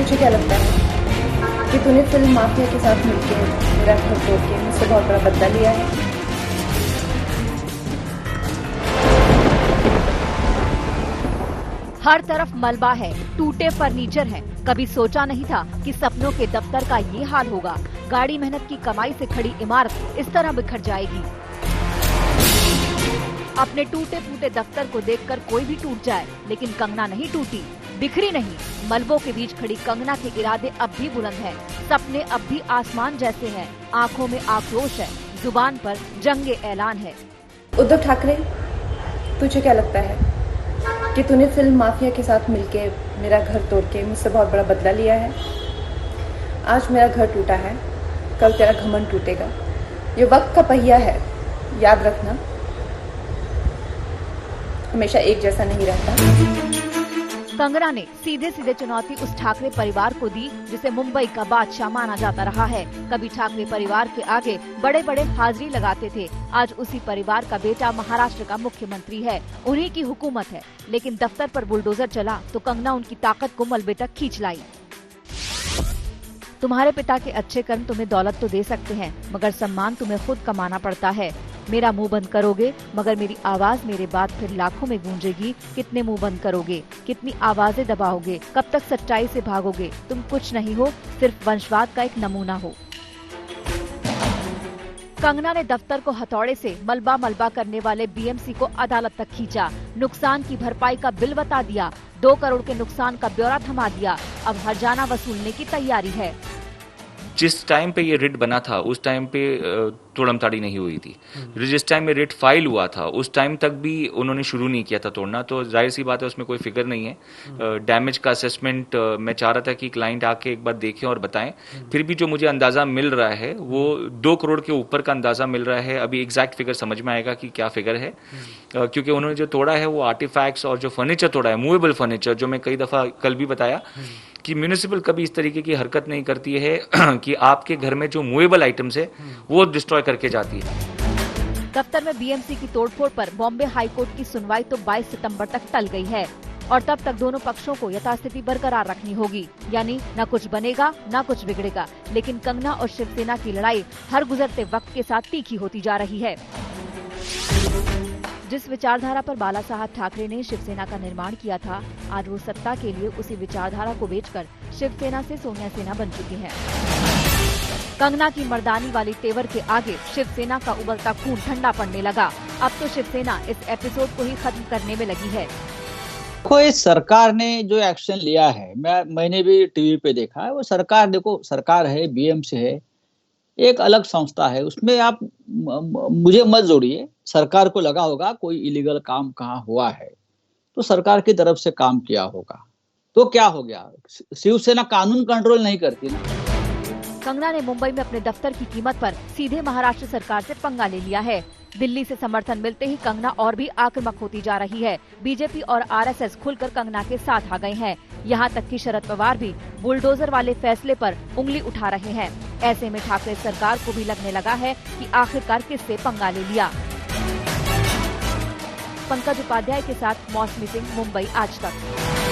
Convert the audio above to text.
तुझे क्या लगता है कि तूने फिल्म माफिया के साथ मिलकर मेरा घर तोड़ के मुझसे बहुत बड़ा बदला लिया है? हर तरफ मलबा है, टूटे फर्नीचर हैं। कभी सोचा नहीं था कि सपनों के दफ्तर का ये हाल होगा। गाड़ी मेहनत की कमाई से खड़ी इमारत इस तरह बिखर जाएगी। अपने टूटे फूटे दफ्तर को देखकर कोई भी टूट जाए, लेकिन कंगना नहीं टूटी, बिखरी नहीं। मलबों के बीच खड़ी कंगना के इरादे अब भी बुलंद हैं, सपने अब भी आसमान जैसे हैं, आंखों में आक्रोश है, जुबान पर जंगे ऐलान है। उद्धव ठाकरे, तुझे क्या लगता है कि तूने फिल्म माफिया के साथ मिलके मेरा घर तोड़ के मुझसे बहुत बड़ा बदला लिया है? आज मेरा घर टूटा है, कल तेरा घमंड टूटेगा। ये वक्त का पहिया है, याद रखना, हमेशा एक जैसा नहीं रहता। कंगना ने सीधे सीधे चुनौती उस ठाकरे परिवार को दी जिसे मुंबई का बादशाह माना जाता रहा है। कभी ठाकरे परिवार के आगे बड़े बड़े हाजिरी लगाते थे, आज उसी परिवार का बेटा महाराष्ट्र का मुख्यमंत्री है, उन्हीं की हुकूमत है। लेकिन दफ्तर पर बुलडोजर चला तो कंगना उनकी ताकत को मलबे तक खींच लाई। तुम्हारे पिता के अच्छे कर्म तुम्हें दौलत तो दे सकते हैं, मगर सम्मान तुम्हें खुद कमाना पड़ता है। मेरा मुंह बंद करोगे, मगर मेरी आवाज मेरे बाद फिर लाखों में गूंजेगी। कितने मुंह बंद करोगे, कितनी आवाजें दबाओगे, कब तक सच्चाई से भागोगे? तुम कुछ नहीं हो, सिर्फ वंशवाद का एक नमूना हो। कंगना ने दफ्तर को हथौड़े से मलबा मलबा करने वाले बीएमसी को अदालत तक खींचा, नुकसान की भरपाई का बिल बता दिया, 2 करोड़ के नुकसान का ब्यौरा थमा दिया। अब हर्जाना वसूलने की तैयारी है। जिस टाइम पे ये रिट बना था उस टाइम पे तोड़मताड़ी नहीं हुई थी। जिस टाइम में रिट फाइल हुआ था उस टाइम तक भी उन्होंने शुरू नहीं किया था तोड़ना, तो जाहिर सी बात है उसमें कोई फिगर नहीं है। डैमेज का असेसमेंट मैं चाह रहा था कि क्लाइंट आके एक बार देखें और बताएं। फिर भी जो मुझे अंदाजा मिल रहा है वो 2 करोड़ के ऊपर का अंदाजा मिल रहा है। अभी एग्जैक्ट फिगर समझ में आएगा कि क्या फिगर है, क्योंकि उन्होंने जो तोड़ा है वो आर्टिफैक्ट्स और जो फर्नीचर तोड़ा है, मूवेबल फर्नीचर, जो मैं कई दफा कल भी बताया कि म्यूनिसिपल कभी इस तरीके की हरकत नहीं करती है कि आपके घर में जो मूवेबल आइटम्स है वो डिस्ट्रॉय करके जाती है। दफ्तर में बीएमसी की तोड़फोड़ पर बॉम्बे हाईकोर्ट की सुनवाई तो 22 सितंबर तक टल गई है और तब तक दोनों पक्षों को यथास्थिति बरकरार रखनी होगी, यानी न कुछ बनेगा न कुछ बिगड़ेगा। लेकिन कंगना और शिवसेना की लड़ाई हर गुजरते वक्त के साथ तीखी होती जा रही है। जिस विचारधारा पर बाला साहब ठाकरे ने शिवसेना का निर्माण किया था, आज वो सत्ता के लिए उसी विचारधारा को बेचकर शिवसेना से सोनिया सेना बन चुकी हैं। कंगना की मर्दानी वाली तेवर के आगे शिवसेना का उबलता खून ठंडा पड़ने लगा। अब तो शिवसेना इस एपिसोड को ही खत्म करने में लगी है। कोई सरकार ने जो एक्शन लिया है, मैंने भी टीवी पे देखा है, वो सरकार, देखो सरकार है, बीएमसी है, एक अलग संस्था है, उसमें आप मुझे मत जोड़िए। सरकार को लगा होगा कोई इलीगल काम कहाँ हुआ है तो सरकार की तरफ से काम किया होगा, तो क्या हो गया? शिवसेना कानून कंट्रोल नहीं करती ना। कंगना ने मुंबई में अपने दफ्तर की कीमत पर सीधे महाराष्ट्र सरकार से पंगा ले लिया है। दिल्ली से समर्थन मिलते ही कंगना और भी आक्रामक होती जा रही है। बीजेपी और आरएसएस खुलकर कंगना के साथ आ गए हैं। यहाँ तक कि शरद पवार भी बुलडोजर वाले फैसले पर उंगली उठा रहे हैं। ऐसे में ठाकरे सरकार को भी लगने लगा है कि आखिरकार किससे पंगा ले लिया। पंकज उपाध्याय के साथ मौसमी सिंह, मुंबई आज तक।